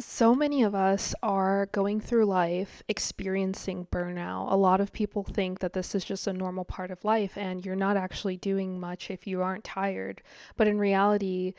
So many of us are going through life experiencing burnout. A lot of people think that this is just a normal part of life and you're not actually doing much if you aren't tired. But in reality,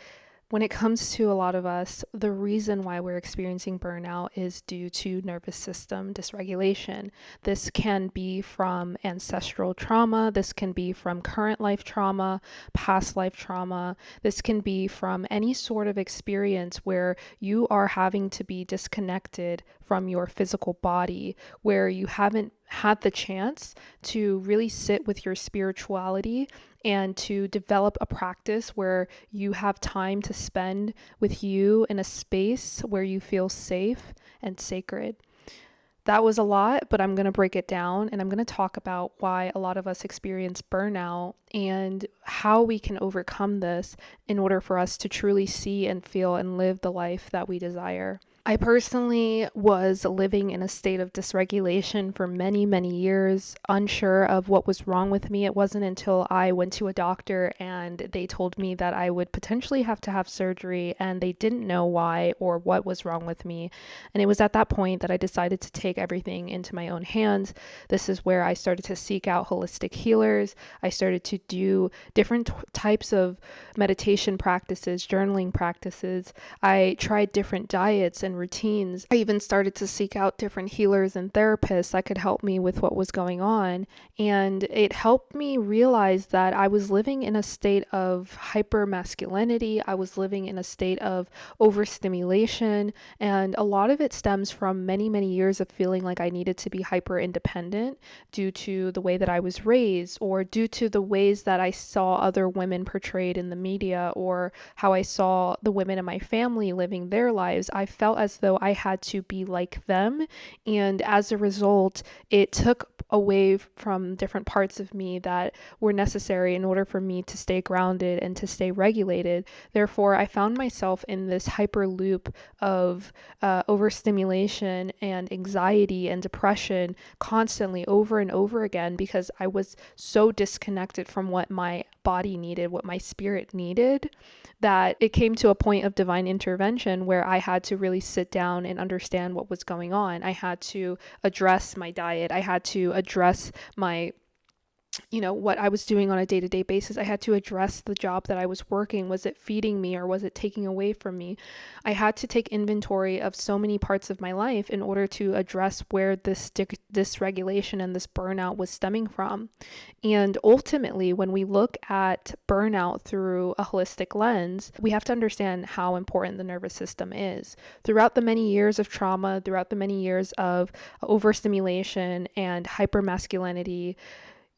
when it comes to a lot of us, the reason why we're experiencing burnout is due to nervous system dysregulation. This can be from ancestral trauma, this can be from current life trauma, past life trauma, this can be from any sort of experience where you are having to be disconnected from your physical body, where you haven't had the chance to really sit with your spirituality and to develop a practice where you have time to spend with you in a space where you feel safe and sacred. That was a lot, but I'm going to break it down and I'm going to talk about why a lot of us experience burnout and how we can overcome this in order for us to truly see and feel and live the life that we desire. I personally was living in a state of dysregulation for many, many years, unsure of what was wrong with me. It wasn't until I went to a doctor and they told me that I would potentially have to have surgery, and they didn't know why or what was wrong with me. And it was at that point that I decided to take everything into my own hands. This is where I started to seek out holistic healers. I started to do different types of meditation practices, journaling practices. I tried different diets and routines. I even started to seek out different healers and therapists that could help me with what was going on. And it helped me realize that I was living in a state of hyper masculinity. I was living in a state of overstimulation. And a lot of it stems from many, many years of feeling like I needed to be hyper independent due to the way that I was raised, or due to the ways that I saw other women portrayed in the media, or how I saw the women in my family living their lives. I felt as though I had to be like them. And as a result, it took away from different parts of me that were necessary in order for me to stay grounded and to stay regulated. Therefore, I found myself in this hyper loop of overstimulation and anxiety and depression constantly over and over again, because I was so disconnected from what my body needed, what my spirit needed, that it came to a point of divine intervention where I had to really sit down and understand what was going on. I had to address my diet. I had to address my what I was doing on a day-to-day basis. I had to address the job that I was working. Was it feeding me or was it taking away from me? I had to take inventory of so many parts of my life in order to address where this dysregulation and this burnout was stemming from. And ultimately, when we look at burnout through a holistic lens, we have to understand how important the nervous system is. Throughout the many years of trauma, throughout the many years of overstimulation and hypermasculinity,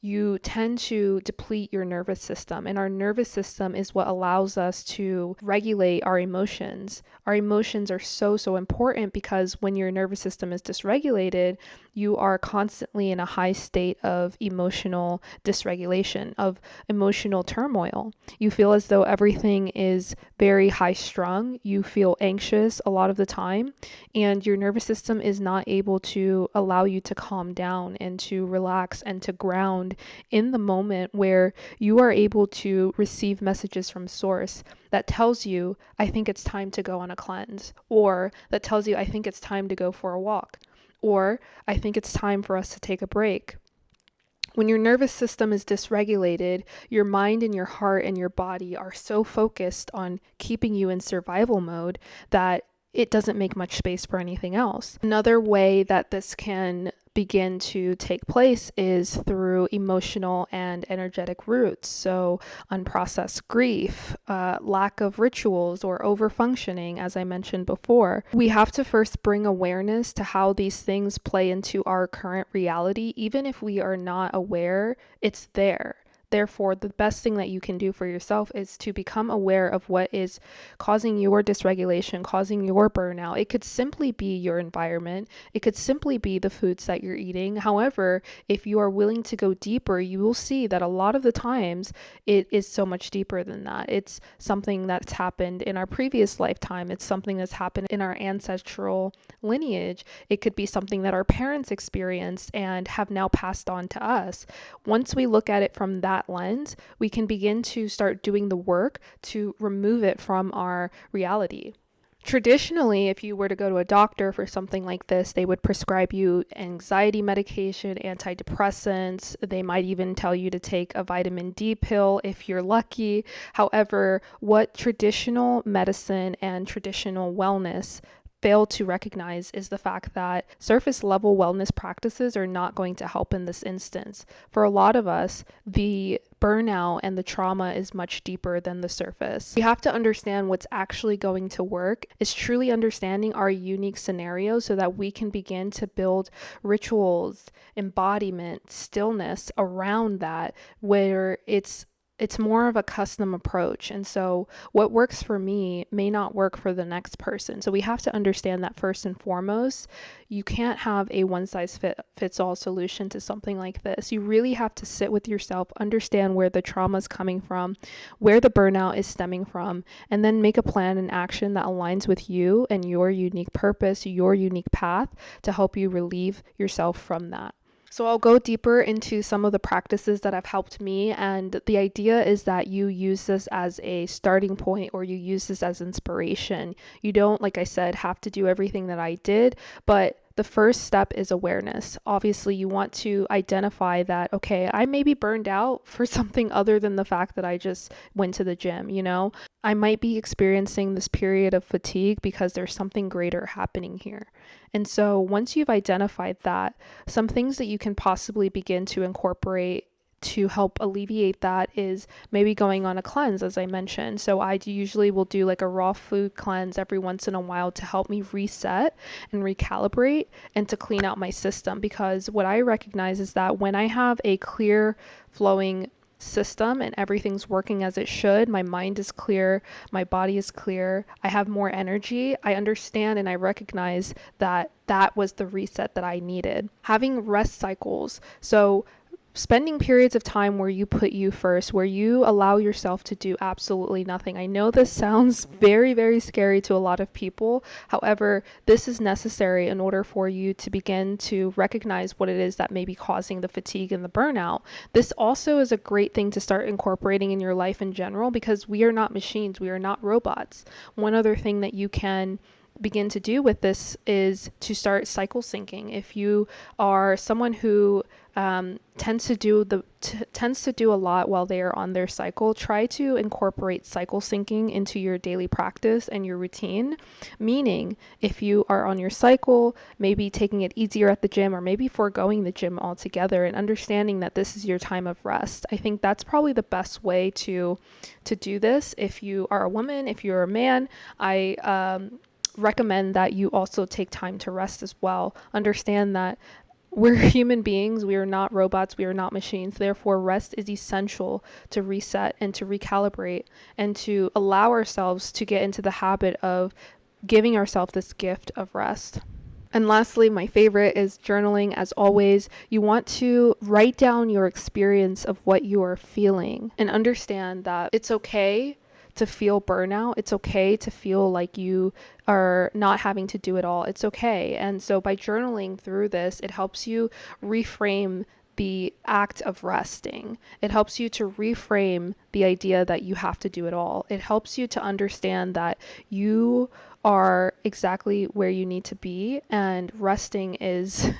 you tend to deplete your nervous system. And our nervous system is what allows us to regulate our emotions. Our emotions are so, so important, because when your nervous system is dysregulated, you are constantly in a high state of emotional dysregulation, of emotional turmoil. You feel as though everything is very high strung. You feel anxious a lot of the time, and your nervous system is not able to allow you to calm down and to relax and to ground in the moment, where you are able to receive messages from source that tells you, I think it's time to go on a cleanse, or that tells you, I think it's time to go for a walk, or I think it's time for us to take a break. When your nervous system is dysregulated, your mind and your heart and your body are so focused on keeping you in survival mode that it doesn't make much space for anything else. Another way that this can begin to take place is through emotional and energetic roots. So unprocessed grief, lack of rituals, or overfunctioning, as I mentioned before. We have to first bring awareness to how these things play into our current reality. Even if we are not aware, it's there. Therefore, the best thing that you can do for yourself is to become aware of what is causing your dysregulation, causing your burnout. It could simply be your environment. It could simply be the foods that you're eating. However, if you are willing to go deeper, you will see that a lot of the times it is so much deeper than that. It's something that's happened in our previous lifetime. It's something that's happened in our ancestral lineage. It could be something that our parents experienced and have now passed on to us. Once we look at it from that lens, we can begin to start doing the work to remove it from our reality. Traditionally, if you were to go to a doctor for something like this, they would prescribe you anxiety medication, antidepressants. They might even tell you to take a vitamin D pill if you're lucky. However, what traditional medicine and traditional wellness fail to recognize is the fact that surface level wellness practices are not going to help in this instance. For a lot of us, the burnout and the trauma is much deeper than the surface. We have to understand what's actually going to work. It's truly understanding our unique scenario so that we can begin to build rituals, embodiment, stillness around that, where it's more of a custom approach. And so what works for me may not work for the next person. So we have to understand that first and foremost, you can't have a one size fits all solution to something like this. You really have to sit with yourself, understand where the trauma is coming from, where the burnout is stemming from, and then make a plan and action that aligns with you and your unique purpose, your unique path to help you relieve yourself from that. So I'll go deeper into some of the practices that have helped me. And the idea is that you use this as a starting point or you use this as inspiration. You don't, like I said, have to do everything that I did, but the first step is awareness. Obviously, you want to identify that, okay, I may be burned out for something other than the fact that I just went to the gym, you know? I might be experiencing this period of fatigue because there's something greater happening here. And so once you've identified that, some things that you can possibly begin to incorporate to help alleviate that is maybe going on a cleanse, as I mentioned. So I usually will do like a raw food cleanse every once in a while to help me reset and recalibrate and to clean out my system. Because what I recognize is that when I have a clear flowing system and everything's working as it should, my mind is clear, my body is clear, I have more energy, I understand and I recognize that that was the reset that I needed. Having rest cycles. So spending periods of time where you put you first, where you allow yourself to do absolutely nothing. I know this sounds very, very scary to a lot of people. However, this is necessary in order for you to begin to recognize what it is that may be causing the fatigue and the burnout. This also is a great thing to start incorporating in your life in general because we are not machines, we are not robots. One other thing that you can begin to do with this is to start cycle syncing. If you are someone who tends to do a lot while they are on their cycle, try to incorporate cycle syncing into your daily practice and your routine. Meaning, if you are on your cycle, maybe taking it easier at the gym or maybe foregoing the gym altogether and understanding that this is your time of rest. I think that's probably the best way to do this. If you are a woman, if you're a man, I recommend that you also take time to rest as well. Understand that we're human beings, we are not robots, we are not machines. Therefore, rest is essential to reset and to recalibrate and to allow ourselves to get into the habit of giving ourselves this gift of rest. And lastly, my favorite is journaling. As always, you want to write down your experience of what you are feeling and understand that it's okay to feel burnout. It's okay to feel like you are not having to do it all. It's okay. And so by journaling through this, it helps you reframe the act of resting. It helps you to reframe the idea that you have to do it all. It helps you to understand that you are exactly where you need to be and resting is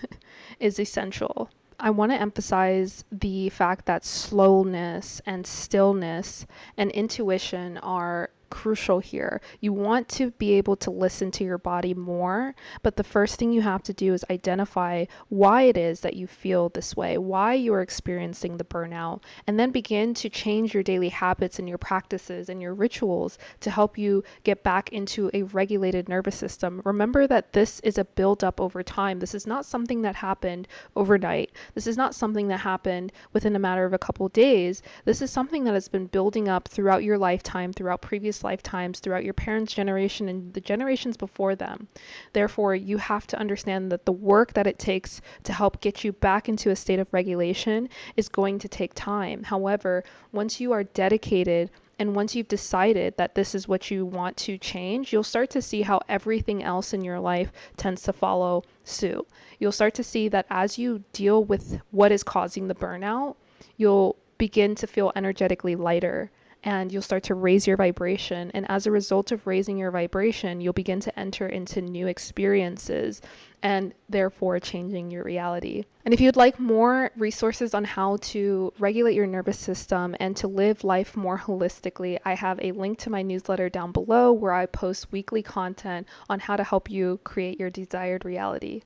is essential. I want to emphasize the fact that slowness and stillness and intuition are crucial here. You want to be able to listen to your body more, but the first thing you have to do is identify why it is that you feel this way, why you are experiencing the burnout, and then begin to change your daily habits and your practices and your rituals to help you get back into a regulated nervous system. Remember that this is a build-up over time. This is not something that happened overnight. This is not something that happened within a matter of a couple of days. This is something that has been building up throughout your lifetime, throughout previous lifetimes, throughout your parents' generation and the generations before them. Therefore, you have to understand that the work that it takes to help get you back into a state of regulation is going to take time. However, once you are dedicated and once you've decided that this is what you want to change, you'll start to see how everything else in your life tends to follow suit. You'll start to see that as you deal with what is causing the burnout, you'll begin to feel energetically lighter. and you'll start to raise your vibration. And as a result of raising your vibration, you'll begin to enter into new experiences and therefore changing your reality. And if you'd like more resources on how to regulate your nervous system and to live life more holistically, I have a link to my newsletter down below where I post weekly content on how to help you create your desired reality.